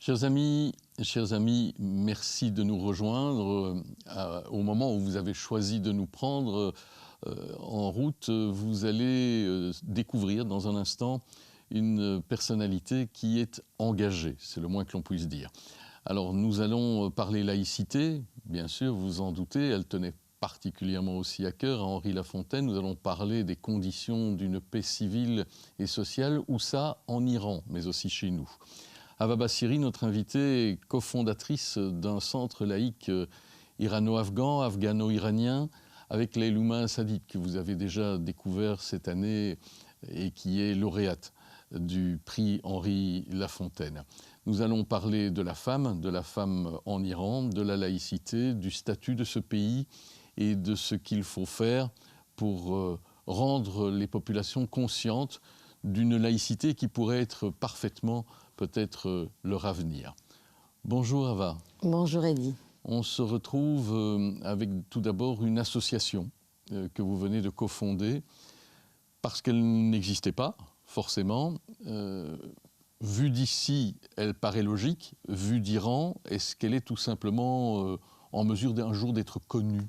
Chers amis, merci de nous rejoindre. Au moment où vous avez choisi de nous prendre en route, vous allez découvrir dans un instant une personnalité qui est engagée, c'est le moins que l'on puisse dire. Alors nous allons parler laïcité, bien sûr, vous en doutez, elle tenait particulièrement aussi à cœur à Henri Lafontaine. Nous allons parler des conditions d'une paix civile et sociale, où ça, en Iran, mais aussi chez nous. Ava Bassiri, notre invitée, est cofondatrice d'un centre laïque irano-afghan, afghano-iranien, avec Laylouma Sadid, que vous avez déjà découvert cette année et qui est lauréate du prix Henri Lafontaine. Nous allons parler de la femme en Iran, de la laïcité, du statut de ce pays et de ce qu'il faut faire pour rendre les populations conscientes d'une laïcité qui pourrait être parfaitement peut-être leur avenir. Bonjour Ava. Bonjour Eddy. On se retrouve avec tout d'abord une association que vous venez de cofonder parce qu'elle n'existait pas forcément. Vue d'ici, elle paraît logique. Vue d'Iran, est-ce qu'elle est tout simplement en mesure d'un jour d'être connue ?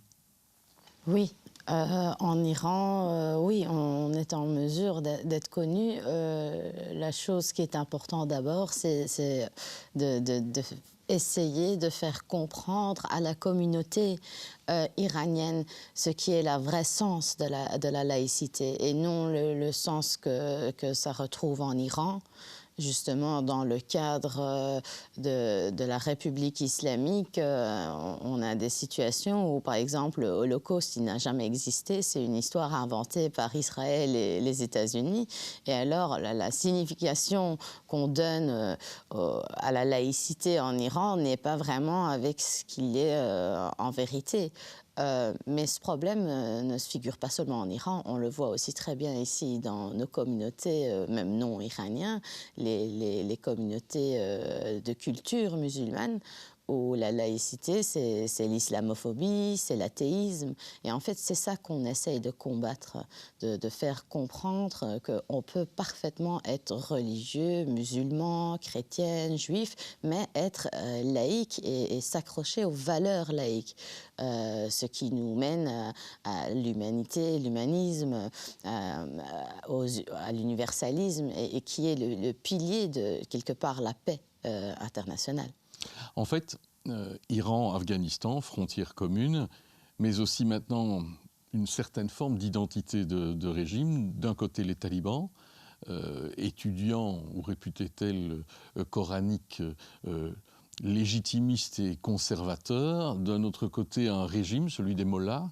Oui, en Iran, oui, on est en mesure d'être connu. La chose qui est importante d'abord, c'est essayer de faire comprendre à la communauté iranienne ce qui est le vrai sens de la laïcité et non le sens que ça retrouve en Iran. Justement, dans le cadre de la République islamique, on a des situations où, par exemple, l'Holocauste, il n'a jamais existé. C'est une histoire inventée par Israël et les États-Unis. Et alors, la signification qu'on donne à la laïcité en Iran n'est pas vraiment avec ce qu'il est en vérité. Mais ce problème ne se figure pas seulement en Iran, on le voit aussi très bien ici dans nos communautés, même non iraniennes, les communautés de culture musulmane, où la laïcité, c'est l'islamophobie, c'est l'athéisme. Et en fait, c'est ça qu'on essaye de combattre, de faire comprendre qu'on peut parfaitement être religieux, musulman, chrétien, juif, mais être laïque et s'accrocher aux valeurs laïques. Ce qui nous mène à l'humanité, l'humanisme, à l'universalisme, et qui est le pilier de, quelque part, la paix internationale. En fait, Iran-Afghanistan, frontière commune, mais aussi maintenant une certaine forme d'identité de régime. D'un côté, les talibans, étudiants ou réputés tels coraniques, légitimistes et conservateurs. D'un autre côté, un régime, celui des mollahs,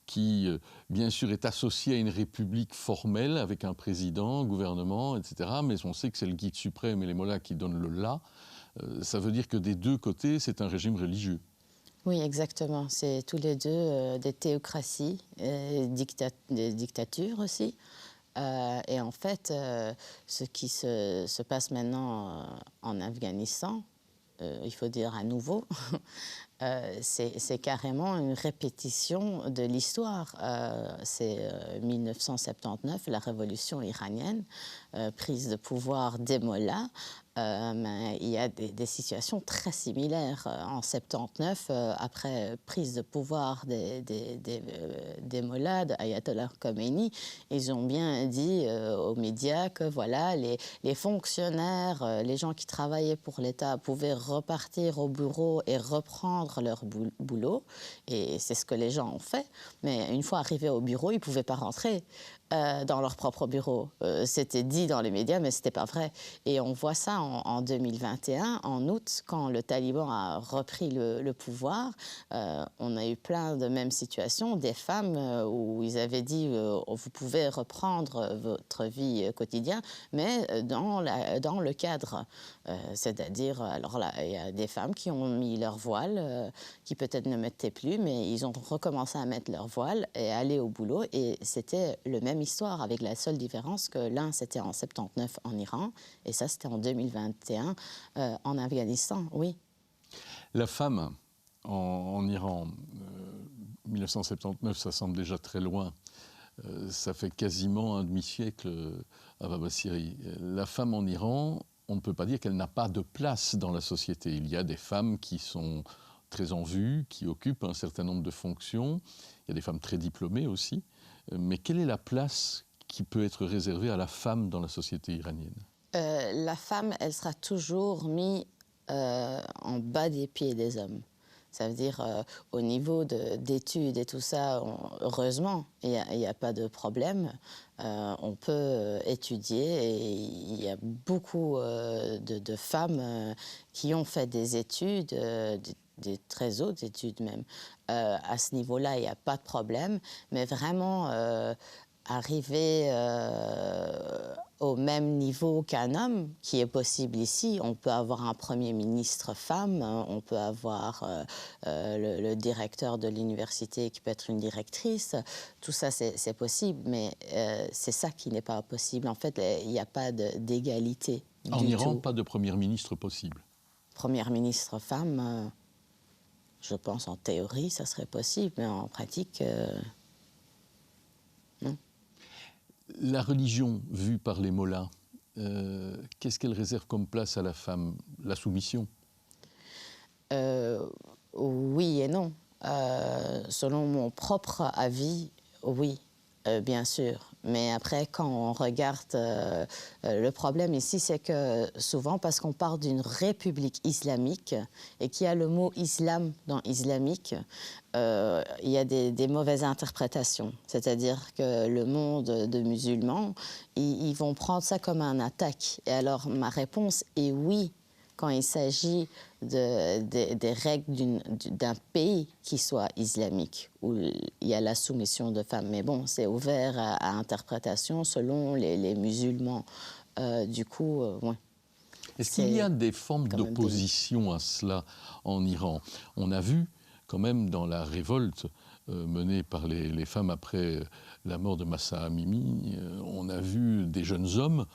qui, bien sûr, est associé à une république formelle avec un président, un gouvernement, etc. Mais on sait que c'est le guide suprême et les mollahs qui donnent le là. Ça veut dire que des deux côtés, c'est un régime religieux. Oui, exactement. C'est tous les deux des théocraties, des dictatures aussi. Et en fait, ce qui se passe maintenant en Afghanistan, il faut dire à nouveau, c'est carrément une répétition de l'histoire. C'est 1979, la révolution iranienne, prise de pouvoir des mollahs. Il y a des situations très similaires. En 79, après prise de pouvoir des mollahs, d'Ayatollah Khomeini, ils ont bien dit aux médias que voilà, les fonctionnaires, les gens qui travaillaient pour l'État pouvaient repartir au bureau et reprendre leur boulot. Et c'est ce que les gens ont fait. Mais une fois arrivés au bureau, ils ne pouvaient pas rentrer dans leur propre bureau. C'était dit dans les médias, mais ce n'était pas vrai. Et on voit ça en 2021, en août, quand le Taliban a repris le pouvoir. On a eu plein de mêmes situations, des femmes où ils avaient dit vous pouvez reprendre votre vie quotidienne, mais dans le cadre. C'est-à-dire, alors là, il y a des femmes qui ont mis leur voile, qui peut-être ne mettaient plus, mais ils ont recommencé à mettre leur voile et aller au boulot. Et c'était le même histoire, avec la seule différence que l'un, c'était en 79 en Iran, et ça, c'était en 2021 en Afghanistan, oui. La femme en Iran, 1979, ça semble déjà très loin. Ça fait quasiment un demi-siècle, Ava Bassiri. La femme en Iran, on ne peut pas dire qu'elle n'a pas de place dans la société. Il y a des femmes qui sont très en vue, qui occupent un certain nombre de fonctions. Il y a des femmes très diplômées aussi. Mais quelle est la place qui peut être réservée à la femme dans la société iranienne? La femme, elle sera toujours mise en bas des pieds des hommes. Ça veut dire, au niveau d'études et tout ça, heureusement, il n'y a pas de problème. On peut étudier et il y a beaucoup de femmes qui ont fait des études, des très hautes études même. À ce niveau-là, il n'y a pas de problème, mais vraiment arriver au même niveau qu'un homme, qui est possible ici. On peut avoir un Premier ministre femme, on peut avoir le directeur de l'université qui peut être une directrice. Tout ça, c'est possible, mais c'est ça qui n'est pas possible. En fait, il n'y a pas d'égalité du tout. En Iran, pas de Premier ministre possible? Première ministre femme, je pense en théorie, ça serait possible, mais en pratique, non. La religion vue par les mollahs, qu'est-ce qu'elle réserve comme place à la femme? La soumission? Oui et non. Selon mon propre avis, oui, bien sûr. Mais après, quand on regarde, le problème ici, c'est que souvent, parce qu'on parle d'une république islamique et qu'il y a le mot islam dans islamique, il y a des mauvaises interprétations. C'est-à-dire que le monde de musulmans, ils vont prendre ça comme une attaque. Et alors, ma réponse est oui, quand il s'agit des règles d'un pays qui soit islamique, où il y a la soumission de femmes. Mais bon, c'est ouvert à interprétation selon les musulmans. Du coup, ouais. Est-ce qu'il y a des formes d'opposition à cela en Iran? On a vu quand même dans la révolte menée par les femmes après la mort de Mahsa Amini, on a vu des jeunes hommes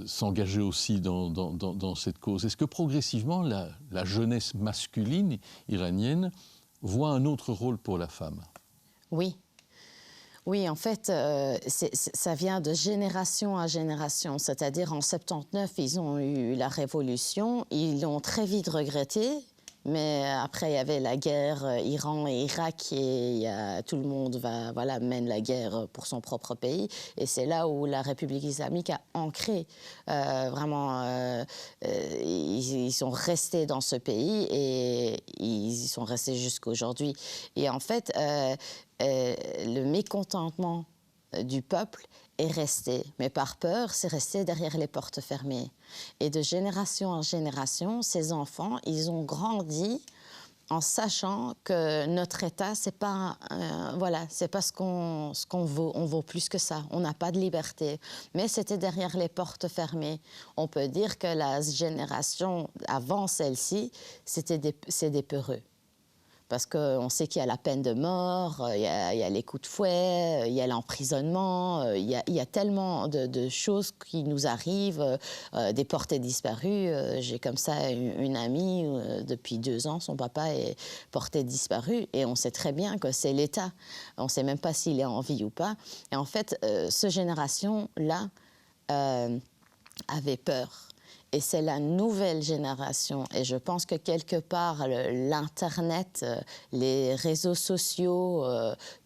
s'engager aussi dans cette cause. Est-ce que progressivement la jeunesse masculine iranienne voit un autre rôle pour la femme? Oui. Oui, en fait, ça vient de génération à génération. C'est-à-dire en 79, ils ont eu la révolution, ils l'ont très vite regretté. Mais après, il y avait la guerre Iran et Irak et tout le monde mène la guerre pour son propre pays. Et c'est là où la République islamique a ancré. Ils sont restés dans ce pays et ils y sont restés jusqu'à aujourd'hui. Et en fait, le mécontentement du peuple est resté, mais par peur, c'est resté derrière les portes fermées. Et de génération en génération, ces enfants, ils ont grandi en sachant que notre État, c'est pas, c'est pas ce qu'on vaut. On vaut plus que ça. On n'a pas de liberté. Mais c'était derrière les portes fermées. On peut dire que la génération avant celle-ci, c'est des peureux. Parce qu'on sait qu'il y a la peine de mort, il y a les coups de fouet, il y a l'emprisonnement, il y a tellement de choses qui nous arrivent, des portées disparues. J'ai comme ça une amie, depuis 2 ans, son papa est porté disparu et on sait très bien que c'est l'État. On ne sait même pas s'il est en vie ou pas. Et en fait, cette génération-là avait peur. Et c'est la nouvelle génération. Et je pense que quelque part, l'Internet, les réseaux sociaux,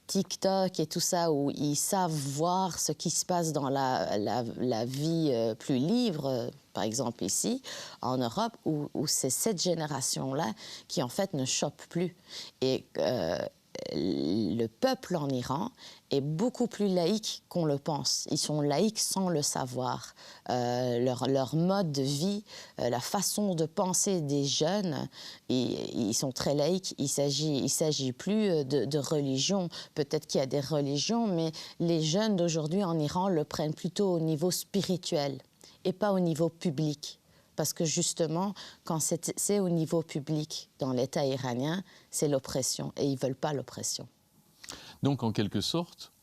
TikTok et tout ça, où ils savent voir ce qui se passe dans la vie plus libre, par exemple ici, en Europe, où c'est cette génération-là qui, en fait, ne chope plus. Et le peuple en Iran est beaucoup plus laïque qu'on le pense. Ils sont laïques sans le savoir. Leur mode de vie, la façon de penser des jeunes, ils sont très laïques. Il s'agit plus de religion. Peut-être qu'il y a des religions, mais les jeunes d'aujourd'hui en Iran le prennent plutôt au niveau spirituel et pas au niveau public. Parce que justement, quand c'est au niveau public, dans l'État iranien, c'est l'oppression. Et ils ne veulent pas l'oppression. Donc, en quelque sorte,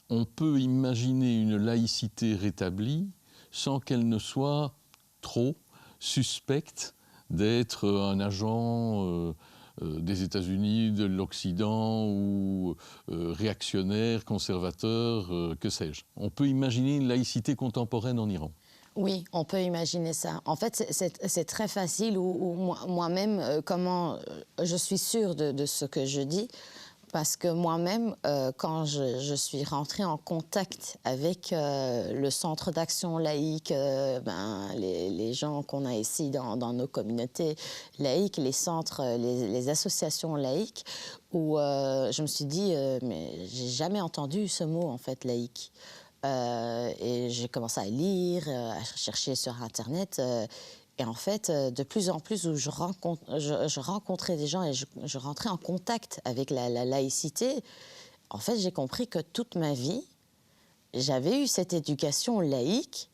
on peut imaginer une laïcité rétablie sans qu'elle ne soit trop suspecte d'être un agent des États-Unis, de l'Occident, ou réactionnaire, conservateur, que sais-je. On peut imaginer une laïcité contemporaine en Iran. Oui, on peut imaginer ça. En fait, c'est très facile, ou moi-même, je suis sûre de ce que je dis, parce que moi-même, quand je suis rentrée en contact avec le Centre d'action laïque, les gens qu'on a ici dans nos communautés laïques, les centres, les associations laïques, où je me suis dit, mais j'ai jamais entendu ce mot, en fait, laïque. Et j'ai commencé à lire, à chercher sur Internet. Et en fait, de plus en plus, où je rencontrais des gens et je rentrais en contact avec la laïcité, en fait, j'ai compris que toute ma vie, j'avais eu cette éducation laïque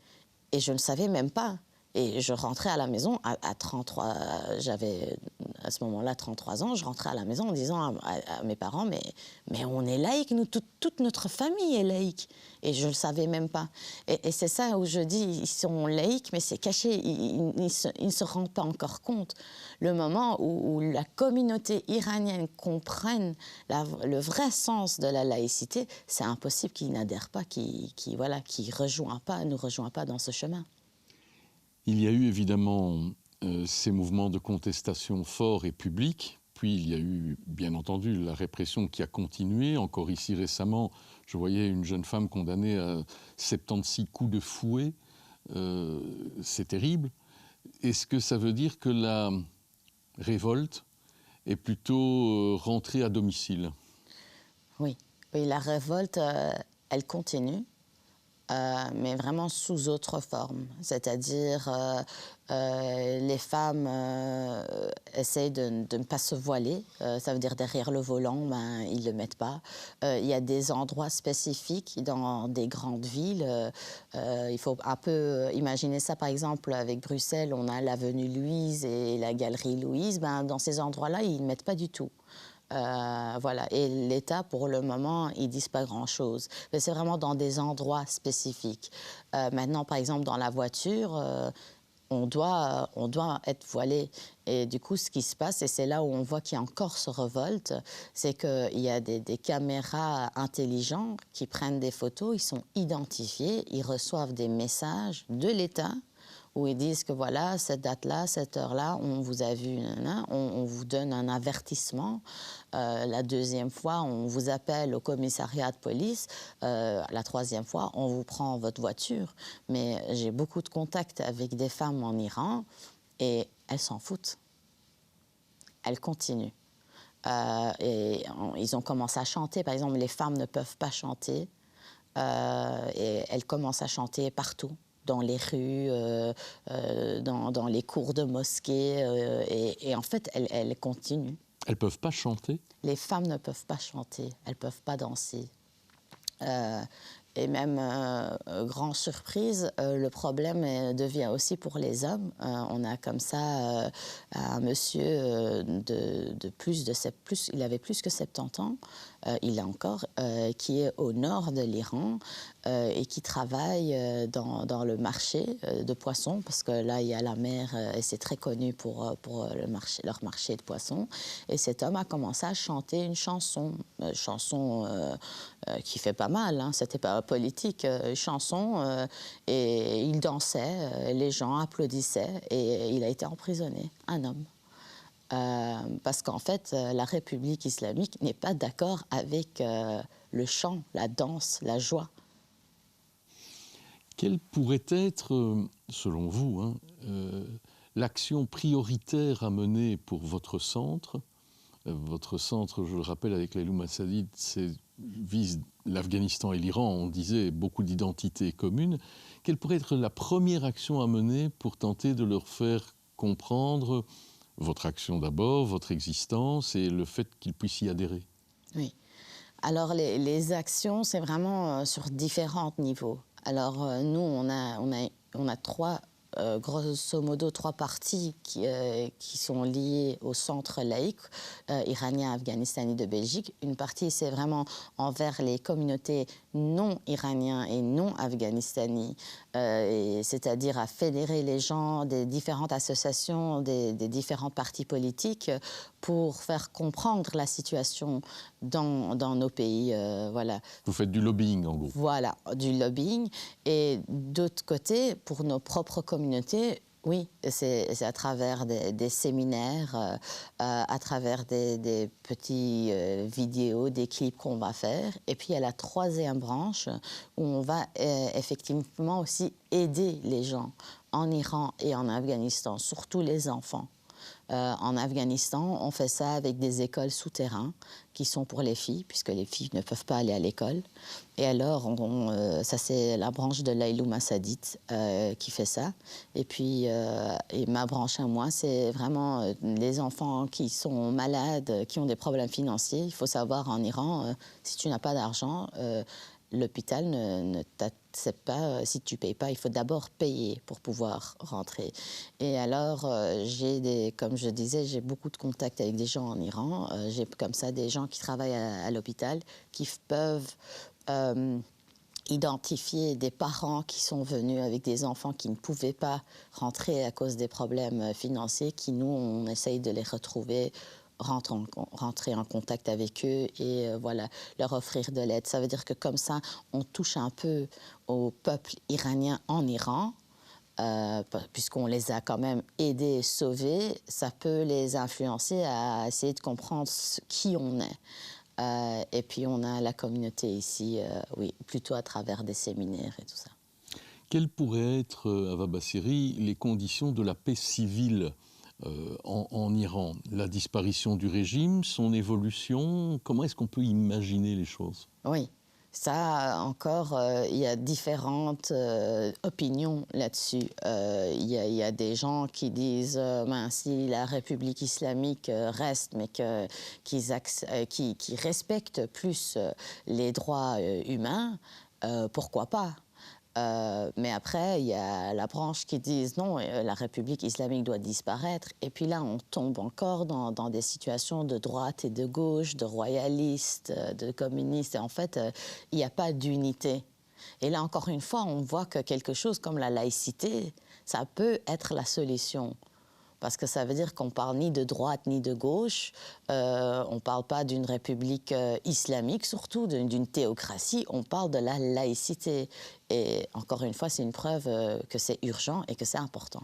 et je ne savais même pas. Et je rentrais à la maison à 33, j'avais à ce moment-là 33 ans, je rentrais à la maison en disant à mes parents, mais on est laïque, nous, toute notre famille est laïque. Et je ne le savais même pas. Et c'est ça où je dis, ils sont laïques, mais c'est caché, ils ne se rendent pas encore compte. Le moment où la communauté iranienne comprenne le vrai sens de la laïcité, c'est impossible qu'ils n'adhèrent pas, qu'ils nous rejoignent pas dans ce chemin. Il y a eu évidemment ces mouvements de contestation forts et publics, puis il y a eu bien entendu la répression qui a continué. Encore ici récemment, je voyais une jeune femme condamnée à 76 coups de fouet. C'est terrible. Est-ce que ça veut dire que la révolte est plutôt rentrée à domicile? Oui, la révolte, elle continue. Mais vraiment sous autre forme. C'est-à-dire, les femmes essayent de ne pas se voiler. Ça veut dire derrière le volant, ils ne le mettent pas. Il y a des endroits spécifiques dans des grandes villes. Il faut un peu imaginer ça, par exemple, avec Bruxelles, on a l'avenue Louise et la galerie Louise. Dans ces endroits-là, ils ne mettent pas du tout. Voilà. Et l'État, pour le moment, ils disent pas grand-chose. Mais c'est vraiment dans des endroits spécifiques. Maintenant, par exemple, dans la voiture, on doit être voilé. Et du coup, ce qui se passe, et c'est là où on voit qu'il y a encore ce révolte, c'est qu'il y a des caméras intelligentes qui prennent des photos, ils sont identifiés, ils reçoivent des messages de l'État où ils disent que voilà, cette date-là, cette heure-là, on vous a vu, on vous donne un avertissement. La deuxième fois, on vous appelle au commissariat de police. La troisième fois, on vous prend votre voiture. Mais j'ai beaucoup de contacts avec des femmes en Iran et elles s'en foutent. Elles continuent. Ils ont commencé à chanter. Par exemple, les femmes ne peuvent pas chanter. Et elles commencent à chanter partout, dans les rues, dans les cours de mosquée. Et en fait, elles continuent. Elles ne peuvent pas chanter? Les femmes ne peuvent pas chanter, elles ne peuvent pas danser. Et même, grande surprise, le problème devient aussi pour les hommes. On a comme ça un monsieur il avait plus que 70 ans, il l'a encore, qui est au nord de l'Iran et qui travaille dans le marché de poissons, parce que là, il y a la mer et c'est très connu pour leur marché de poissons. Et cet homme a commencé à chanter une chanson qui fait pas mal, hein, c'était pas politique, chanson, et il dansait, les gens applaudissaient, et il a été emprisonné, un homme. Parce qu'en fait, la République islamique n'est pas d'accord avec le chant, la danse, la joie. Quelle pourrait être, selon vous, l'action prioritaire à mener pour votre centre? Votre centre, je le rappelle, avec les Loup Massadid, vise l'Afghanistan et l'Iran, on disait beaucoup d'identités communes. Quelle pourrait être la première action à mener pour tenter de leur faire comprendre votre action d'abord, votre existence et le fait qu'ils puissent y adhérer? Oui. Alors, les actions, c'est vraiment sur différents niveaux. Alors, nous, on a grosso modo, trois parties qui sont liées au centre laïque iranien, afghanistan de Belgique. Une partie, c'est vraiment envers les communautés non iraniens et non afghanistani, c'est-à-dire à fédérer les gens des différentes associations, des différents partis politiques pour faire comprendre la situation dans nos pays. Voilà. Vous faites du lobbying, en gros. Voilà, du lobbying. Et d'autre côté, pour nos propres communautés, oui, c'est à travers des séminaires, à travers des petits vidéos, des clips qu'on va faire. Et puis, il y a la troisième branche où on va effectivement aussi aider les gens en Iran et en Afghanistan, surtout les enfants. En Afghanistan, on fait ça avec des écoles souterraines qui sont pour les filles, puisque les filles ne peuvent pas aller à l'école. Et alors, ça c'est la branche de Lailou Massadit qui fait ça. Et puis, et ma branche à moi, c'est vraiment les enfants qui sont malades, qui ont des problèmes financiers. Il faut savoir, en Iran, si tu n'as pas d'argent, l'hôpital ne t'accepte pas si tu ne payes pas. Il faut d'abord payer pour pouvoir rentrer. Et alors, comme je disais, j'ai beaucoup de contacts avec des gens en Iran. J'ai comme ça des gens qui travaillent à l'hôpital qui peuvent identifier des parents qui sont venus avec des enfants qui ne pouvaient pas rentrer à cause des problèmes financiers, qui, nous, on essaye de les retrouver, rentrer en contact avec eux et voilà, leur offrir de l'aide. Ça veut dire que comme ça, on touche un peu au peuple iranien en Iran, puisqu'on les a quand même aidés, sauvés. Ça peut les influencer à essayer de comprendre qui on est. Et puis on a la communauté ici, oui, plutôt à travers des séminaires et tout ça. Quelles pourraient être, Ava Basseri, les conditions de la paix civile en Iran? La disparition du régime, son évolution, comment est-ce qu'on peut imaginer les choses? Oui, ça encore, il y a différentes opinions là-dessus. Il y a des gens qui disent si la République islamique reste, mais qui respecte plus les droits humains, pourquoi pas? Mais après, il y a la branche qui dit non, la République islamique doit disparaître. Et puis là, on tombe encore dans des situations de droite et de gauche, de royalistes, de communistes. Et en fait, il n'y a pas d'unité. Et là, encore une fois, on voit que quelque chose comme la laïcité, ça peut être la solution. Parce que ça veut dire qu'on ne parle ni de droite ni de gauche, on ne parle pas d'une république islamique, surtout d'une théocratie, on parle de la laïcité. Et encore une fois, c'est une preuve que c'est urgent et que c'est important.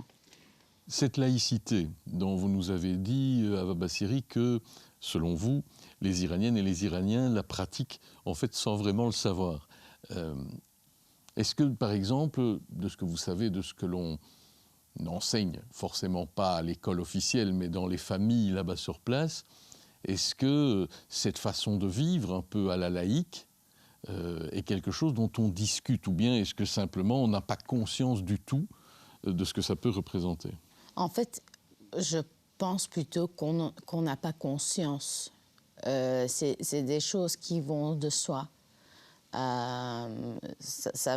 Cette laïcité dont vous nous avez dit, Ava Basseri, que, selon vous, les Iraniennes et les Iraniens la pratiquent en fait sans vraiment le savoir. Est-ce que, par exemple, de ce que vous savez, de ce que l'on n'enseigne forcément pas à l'école officielle, mais dans les familles là-bas sur place, est-ce que cette façon de vivre un peu à la laïque est quelque chose dont on discute, ou bien est-ce que simplement on n'a pas conscience du tout de ce que ça peut représenter? En fait, je pense plutôt qu'on n'a pas conscience. C'est des choses qui vont de soi. Ça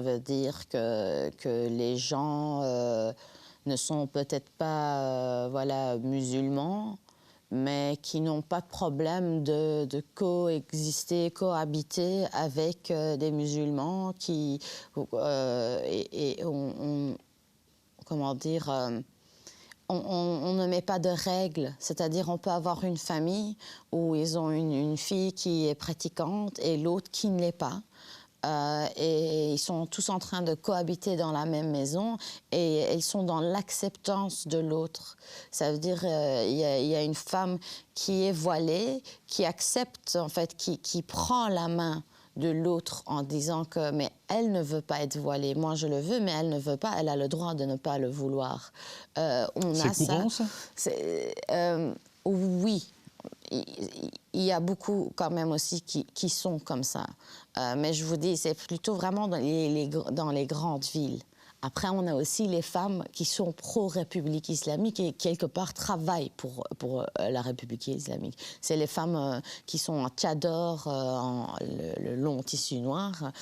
veut dire que les gens ne sont peut-être pas musulmans, mais qui n'ont pas de problème de coexister, cohabiter avec des musulmans comment dire, on ne met pas de règles, c'est-à-dire on peut avoir une famille où ils ont une fille qui est pratiquante et l'autre qui ne l'est pas. Et ils sont tous en train de cohabiter dans la même maison et ils sont dans l'acceptance de l'autre. Ça veut dire il y a une femme qui est voilée, qui accepte, en fait, qui prend la main de l'autre en disant que mais elle ne veut pas être voilée. Moi, je le veux, mais elle ne veut pas. Elle a le droit de ne pas le vouloir. C'est courant, ça? Oui. Il y a beaucoup quand même aussi qui sont comme ça. Mais je vous dis, c'est plutôt vraiment dans les grandes villes. Après, on a aussi les femmes qui sont pro-République islamique et quelque part travaillent pour la République islamique. C'est les femmes qui sont en tchador, le long tissu noir,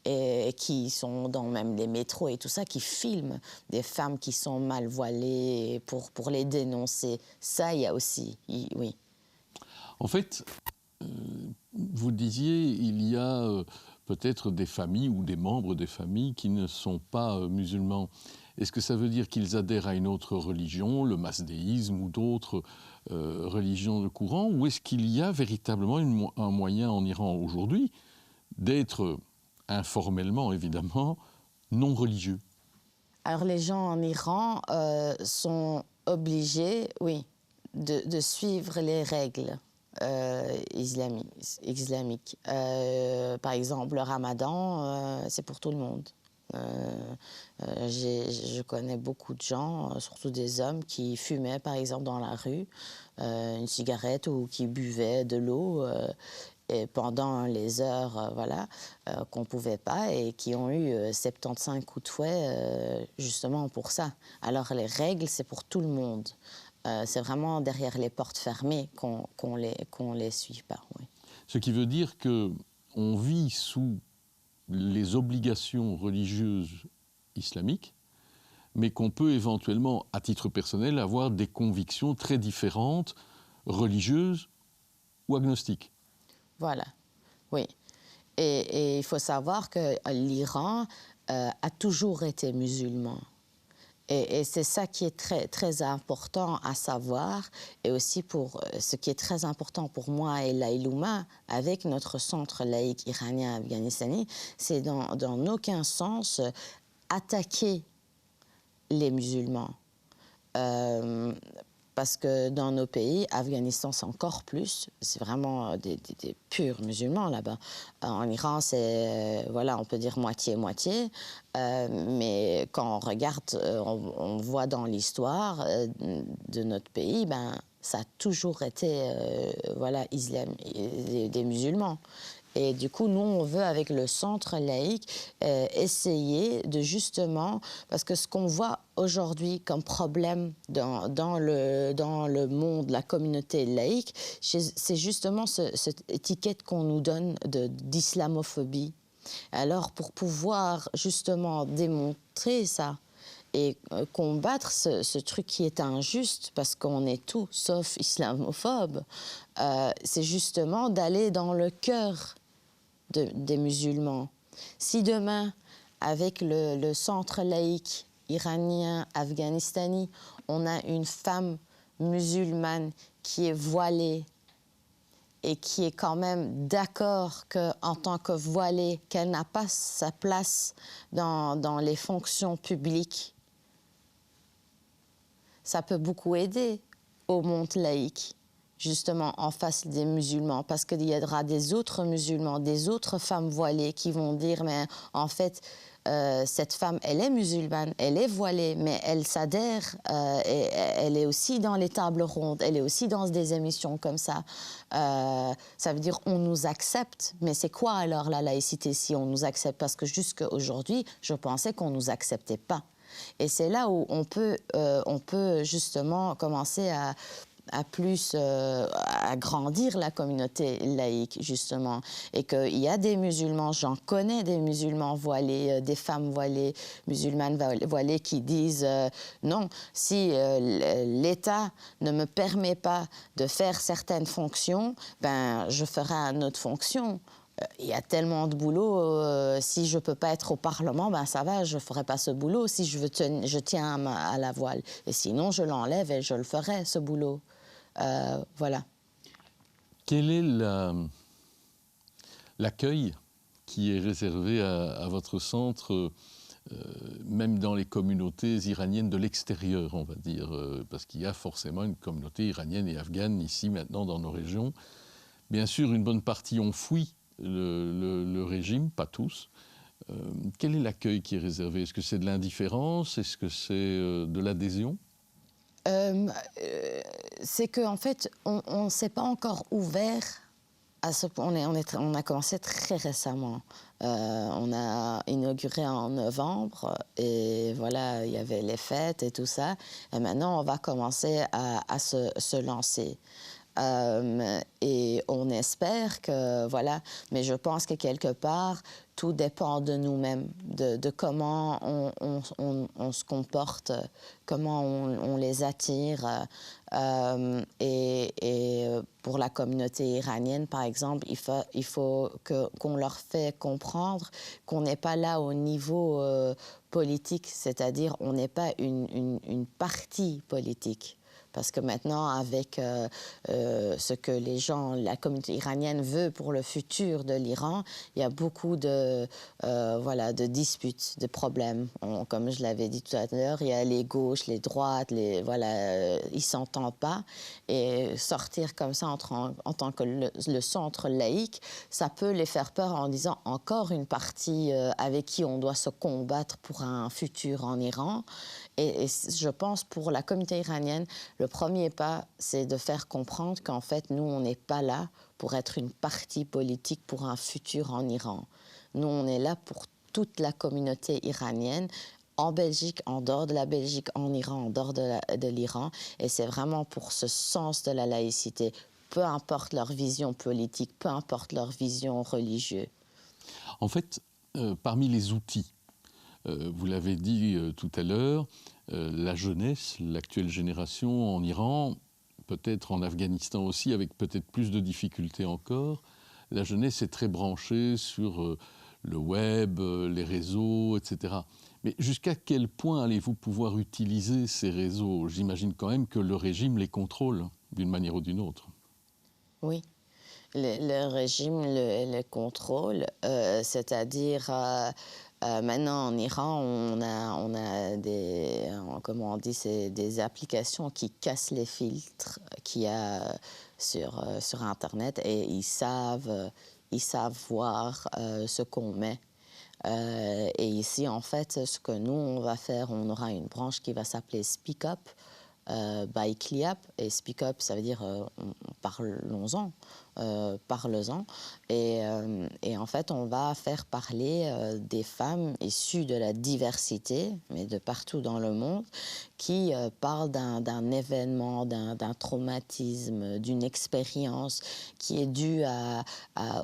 et qui sont dans même les métros et tout ça, qui filment des femmes qui sont mal voilées pour les dénoncer. Ça, il y a aussi, oui. En fait, vous disiez, il y a peut-être des familles ou des membres des familles qui ne sont pas musulmans. est-ce que ça veut dire qu'ils adhèrent à une autre religion, le masdéisme ou d'autres religions de courant, ou est-ce qu'il y a véritablement un moyen en Iran aujourd'hui d'être informellement, évidemment, non religieux? Alors les gens en Iran sont obligés, oui, de suivre les règles islamiques. Par exemple, le ramadan, c'est pour tout le monde. Je connais beaucoup de gens, surtout des hommes, qui fumaient par exemple dans la rue une cigarette ou qui buvaient de l'eau et pendant les heures qu'on ne pouvait pas et qui ont eu 75 coups de fouet justement pour ça. Alors les règles, c'est pour tout le monde. C'est vraiment derrière les portes fermées qu'on les suit pas. Oui. Ce qui veut dire qu'on vit sous les obligations religieuses islamiques, mais qu'on peut éventuellement, à titre personnel, avoir des convictions très différentes, religieuses ou agnostiques. Voilà, oui. Et il faut savoir que l'Iran a toujours été musulman. Et c'est ça qui est très, très important à savoir. Et aussi, ce qui est très important pour moi et l'Aïlouma, avec notre centre laïque iranien afghanistani, c'est dans aucun sens attaquer les musulmans. Parce que dans nos pays, Afghanistan c'est encore plus, c'est vraiment des purs musulmans là-bas. En Iran, c'est, on peut dire moitié-moitié, mais quand on regarde, on voit dans l'histoire de notre pays, ça a toujours été des musulmans. Et du coup, nous, on veut, avec le centre laïque, essayer de justement... Parce que ce qu'on voit aujourd'hui comme problème dans le monde, la communauté laïque, c'est justement cette étiquette qu'on nous donne d'islamophobie. Alors, pour pouvoir justement démontrer ça, et combattre ce truc qui est injuste, parce qu'on est tout sauf islamophobe, c'est justement d'aller dans le cœur des musulmans. Si demain, avec le centre laïque iranien, afghanistani, on a une femme musulmane qui est voilée et qui est quand même d'accord qu'en tant que voilée, qu'elle n'a pas sa place dans les fonctions publiques, ça peut beaucoup aider au monde laïque, justement en face des musulmans, parce qu'il y aura des autres musulmans, des autres femmes voilées qui vont dire, mais en fait, cette femme, elle est musulmane, elle est voilée, mais elle s'adhère, et elle est aussi dans les tables rondes, elle est aussi dans des émissions comme ça. Ça veut dire on nous accepte, mais c'est quoi alors la laïcité si on nous accepte? Parce que jusqu'à aujourd'hui, je pensais qu'on ne nous acceptait pas. Et c'est là où on peut justement commencer à grandir la communauté laïque, justement. Et qu'il y a des musulmans, j'en connais des musulmans voilés, des femmes voilées, musulmanes voilées qui disent non, si l'État ne me permet pas de faire certaines fonctions, je ferai une autre fonction. Il y a tellement de boulot, si je ne peux pas être au Parlement, ça va, je ne ferai pas ce boulot si je tiens à la voile. Et sinon, je l'enlève et je le ferai, ce boulot. Voilà. Quel est l'accueil qui est réservé à votre centre, même dans les communautés iraniennes de l'extérieur, on va dire, parce qu'il y a forcément une communauté iranienne et afghane ici, maintenant, dans nos régions. Bien sûr, une bonne partie ont fui le régime, pas tous. Quel est l'accueil qui est réservé? Est-ce que c'est de l'indifférence? Est-ce que c'est de l'adhésion? C'est qu'en fait, on ne s'est pas encore ouvert à ce point. On a commencé très récemment. On a inauguré en novembre et voilà, il y avait les fêtes et tout ça. Et maintenant, on va commencer à se lancer. Et on espère que, voilà, mais je pense que quelque part, tout dépend de nous-mêmes, de comment on se comporte, comment on les attire. Et pour la communauté iranienne, par exemple, il faut qu'on leur fait comprendre qu'on n'est pas là au niveau politique, c'est-à-dire on n'est pas une partie politique. Parce que maintenant, avec ce que la communauté iranienne veut pour le futur de l'Iran, il y a beaucoup voilà, de disputes, de problèmes. Comme je l'avais dit tout à l'heure, il y a les gauches, les droites, voilà, ils ne s'entendent pas. Et sortir comme ça en tant que le centre laïque, ça peut les faire peur en disant encore une partie avec qui on doit se combattre pour un futur en Iran. Et je pense pour la communauté iranienne, le premier pas, c'est de faire comprendre qu'en fait, nous, on n'est pas là pour être une partie politique pour un futur en Iran. Nous, on est là pour toute la communauté iranienne, en Belgique, en dehors de la Belgique, en Iran, en dehors de l'Iran. Et c'est vraiment pour ce sens de la laïcité, peu importe leur vision politique, peu importe leur vision religieuse. En fait, parmi les outils, vous l'avez dit tout à l'heure, la jeunesse, l'actuelle génération en Iran, peut-être en Afghanistan aussi, avec peut-être plus de difficultés encore, la jeunesse est très branchée sur le web, les réseaux, etc. Mais jusqu'à quel point allez-vous pouvoir utiliser ces réseaux? J'imagine quand même que le régime les contrôle d'une manière ou d'une autre. Oui. Le régime le contrôle, c'est-à-dire maintenant en Iran, on a comment on dit, c'est des applications qui cassent les filtres qu'il y a sur Internet et ils savent voir ce qu'on met. Et ici, en fait, ce que nous, on va faire, on aura une branche qui va s'appeler Speak Up by CLIAP. Et Speak Up, ça veut dire parlons-en. Parle-en. Et en fait, on va faire parler des femmes issues de la diversité, mais de partout dans le monde, qui parlent d'un événement, d'un traumatisme, d'une expérience qui est due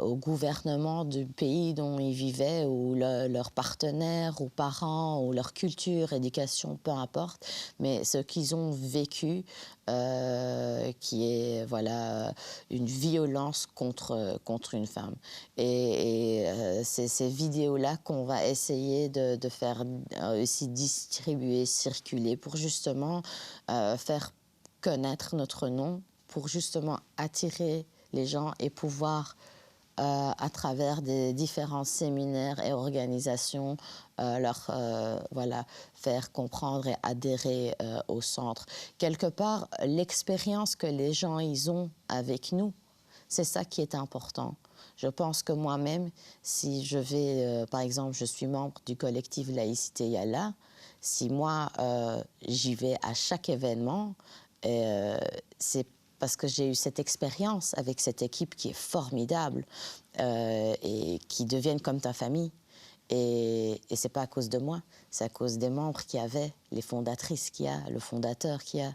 au gouvernement du pays dont ils vivaient, ou leurs partenaires, ou parents, ou leur culture, éducation, peu importe, mais ce qu'ils ont vécu, qui est voilà, une violence contre une femme. Et c'est ces vidéos-là qu'on va essayer de faire aussi distribuer, circuler, pour justement faire connaître notre nom, pour justement attirer les gens et pouvoir à travers des différents séminaires et organisations, leur voilà, faire comprendre et adhérer au centre. Quelque part, l'expérience que les gens ils ont avec nous, c'est ça qui est important. Je pense que moi-même, si je vais, par exemple, je suis membre du collectif Laïcité Yallah, si moi, j'y vais à chaque événement, c'est parce que j'ai eu cette expérience avec cette équipe qui est formidable et qui deviennent comme ta famille. Et ce n'est pas à cause de moi, c'est à cause des membres qu'il y avait, les fondatrices qu'il y a, le fondateur qu'il y a.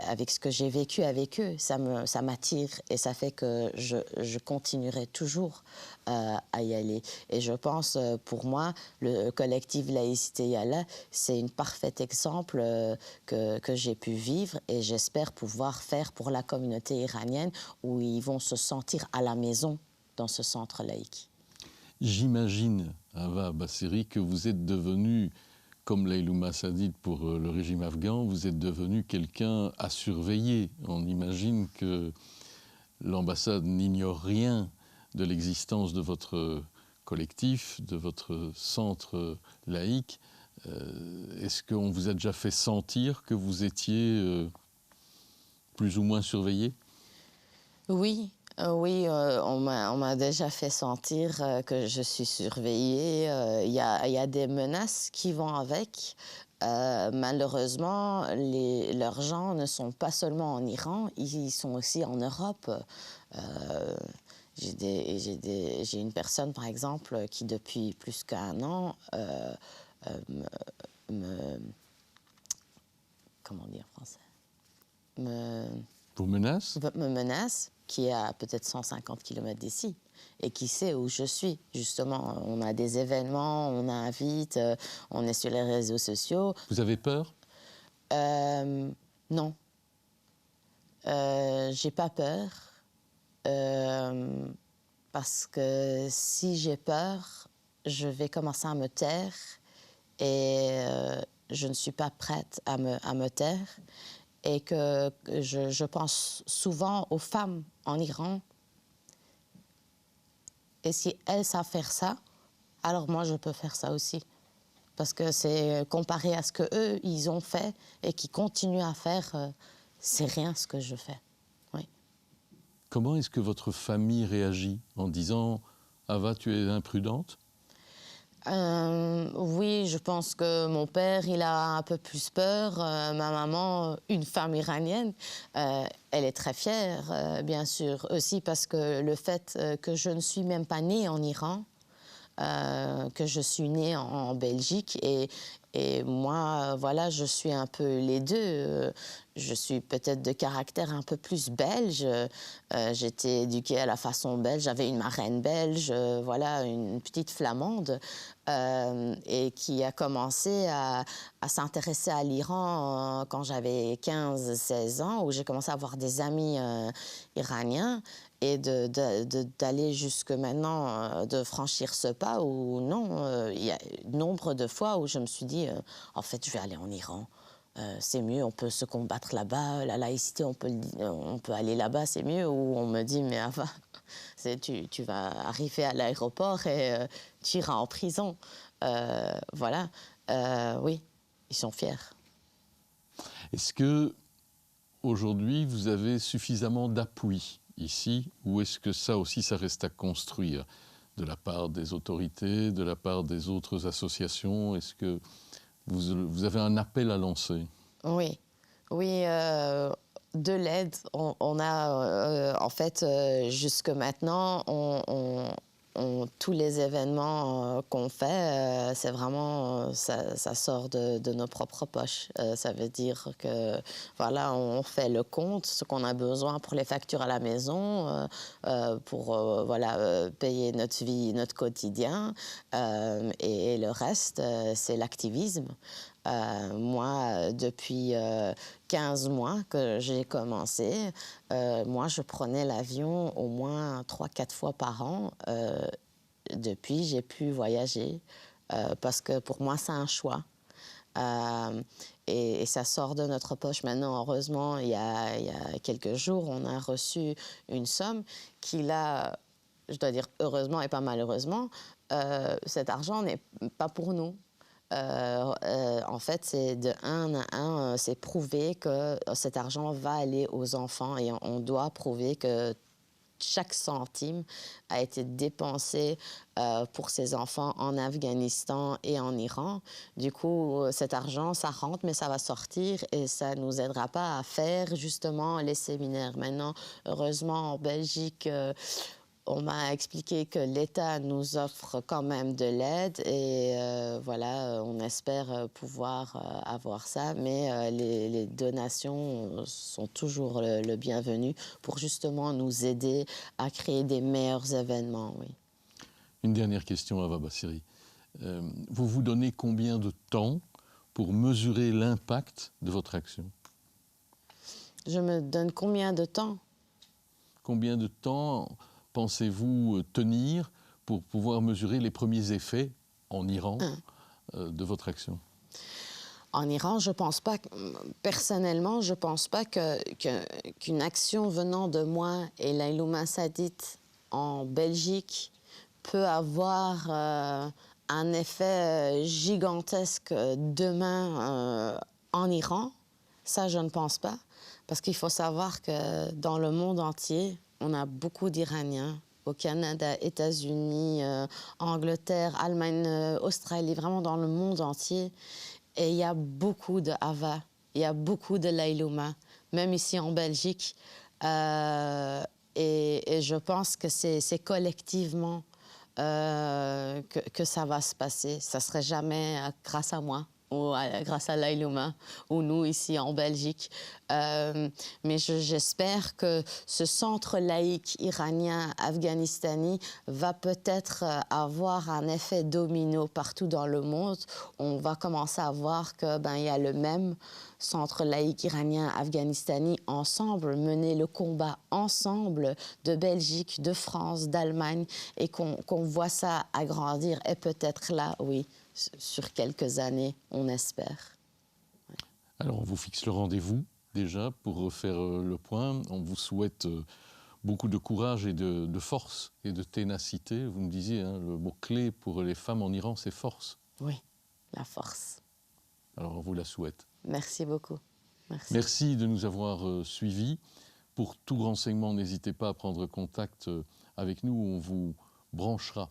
Avec ce que j'ai vécu avec eux, ça m'attire et ça fait que je continuerai toujours à y aller. Et je pense, pour moi, le collectif Laïcité Yallah, c'est un parfait exemple que j'ai pu vivre et j'espère pouvoir faire pour la communauté iranienne où ils vont se sentir à la maison dans ce centre laïque. J'imagine, Ava Basseri, que vous êtes devenu, comme Laylouma Sadid pour le régime afghan, vous êtes devenu quelqu'un à surveiller. On imagine que l'ambassade n'ignore rien de l'existence de votre collectif, de votre centre laïque. Est-ce qu'on vous a déjà fait sentir que vous étiez plus ou moins surveillé? Oui. Oui, on m'a déjà fait sentir que je suis surveillée. Il y a des menaces qui vont avec. Malheureusement, leurs gens ne sont pas seulement en Iran, ils sont aussi en Europe. J'ai une personne, par exemple, qui depuis plus qu'1 an comment dire en français? Vous menace? Me menace, qui est à peut-être 150 km d'ici et qui sait où je suis. Justement, on a des événements, on invite, on est sur les réseaux sociaux. Vous avez peur? Non. J'ai pas peur. Parce que si j'ai peur, je vais commencer à me taire et je ne suis pas prête à me taire. Et que je pense souvent aux femmes en Iran. Et si elles savent faire ça, alors moi, je peux faire ça aussi. Parce que c'est comparé à ce qu'eux, ils ont fait et qu'ils continuent à faire, c'est rien ce que je fais. Oui. Comment est-ce que votre famille réagit en disant « Ava, tu es imprudente » ? Oui, je pense que mon père, il a un peu plus peur. Ma maman, une femme iranienne, elle est très fière, bien sûr. Aussi parce que le fait que je ne suis même pas née en Iran, que je suis née en Belgique et moi, voilà, je suis un peu les deux. Je suis peut-être de caractère un peu plus belge. J'étais éduquée à la façon belge. J'avais une marraine belge, voilà, une petite flamande, et qui a commencé à s'intéresser à l'Iran quand j'avais 15-16 ans, où j'ai commencé à avoir des amis iraniens. Et d'aller jusque maintenant, de franchir ce pas où non, il y a nombre de fois où je me suis dit, en fait, je vais aller en Iran. C'est mieux, on peut se combattre là-bas, la laïcité, on peut aller là-bas, c'est mieux. Ou on me dit, mais enfin, tu vas arriver à l'aéroport et tu iras en prison. Voilà, oui, ils sont fiers. Est-ce que aujourd'hui vous avez suffisamment d'appui ici, ou est-ce que ça aussi, ça reste à construire de la part des autorités, de la part des autres associations? Est-ce que vous avez un appel à lancer? Oui, oui, de l'aide. On a, en fait, jusque maintenant, tous les événements qu'on fait, c'est vraiment, ça sort de nos propres poches. Ça veut dire que, voilà, on fait le compte, ce qu'on a besoin pour les factures à la maison, pour, voilà, payer notre vie, notre quotidien, et le reste, c'est l'activisme. Moi, depuis 15 mois que j'ai commencé, moi, je prenais l'avion au moins 3-4 fois par an. Depuis, j'ai pu voyager parce que pour moi, c'est un choix. Et ça sort de notre poche maintenant. Heureusement, il y a quelques jours, on a reçu une somme qui, là, je dois dire heureusement et pas malheureusement, cet argent n'est pas pour nous. En fait, c'est de un à un, c'est prouvé que cet argent va aller aux enfants et on doit prouver que chaque centime a été dépensé pour ces enfants en Afghanistan et en Iran. Du coup, cet argent, ça rentre, mais ça va sortir et ça ne nous aidera pas à faire justement les séminaires. Maintenant, heureusement, en Belgique, on m'a expliqué que l'État nous offre quand même de l'aide et voilà, on espère pouvoir avoir ça. Mais les donations sont toujours le bienvenu pour justement nous aider à créer des meilleurs événements, oui. Une dernière question, Ava Bassiri. Vous vous donnez combien de temps pour mesurer l'impact de votre action? Je me donne combien de temps? Combien de temps pensez-vous tenir pour pouvoir mesurer les premiers effets en Iran de votre action? En Iran, je pense pas, personnellement, je pense pas qu'une action venant de moi et Laylouma Sadit en Belgique peut avoir un effet gigantesque demain en Iran. Ça, je ne pense pas. Parce qu'il faut savoir que dans le monde entier, on a beaucoup d'Iraniens. Au Canada, États-Unis, Angleterre, Allemagne, Australie, vraiment dans le monde entier. Et il y a beaucoup de Ava, il y a beaucoup de Laylouma, même ici en Belgique. Et je pense que c'est collectivement que ça va se passer. Ça ne serait jamais grâce à moi. ou grâce à l'Aïlouma, ou nous ici en Belgique. Mais j'espère que ce centre laïque iranien afghanistani va peut-être avoir un effet domino partout dans le monde. On va commencer à voir que il y a le même centre laïque iranien afghanistani ensemble, mener le combat ensemble de Belgique, de France, d'Allemagne, et qu'on voit ça agrandir. Et peut-être là, oui, sur quelques années, on espère. Ouais. Alors, on vous fixe le rendez-vous déjà pour refaire le point. On vous souhaite beaucoup de courage et de force et de ténacité. Vous me disiez, hein, le mot-clé pour les femmes en Iran, c'est force. Oui, la force. Alors, on vous la souhaite. Merci beaucoup. Merci. Merci de nous avoir suivis. Pour tout renseignement, n'hésitez pas à prendre contact avec nous. On vous branchera,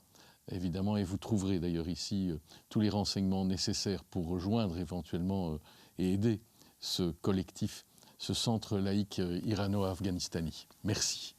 évidemment, et vous trouverez d'ailleurs ici tous les renseignements nécessaires pour rejoindre éventuellement et aider ce collectif, ce centre laïque irano-afghanistani. Merci.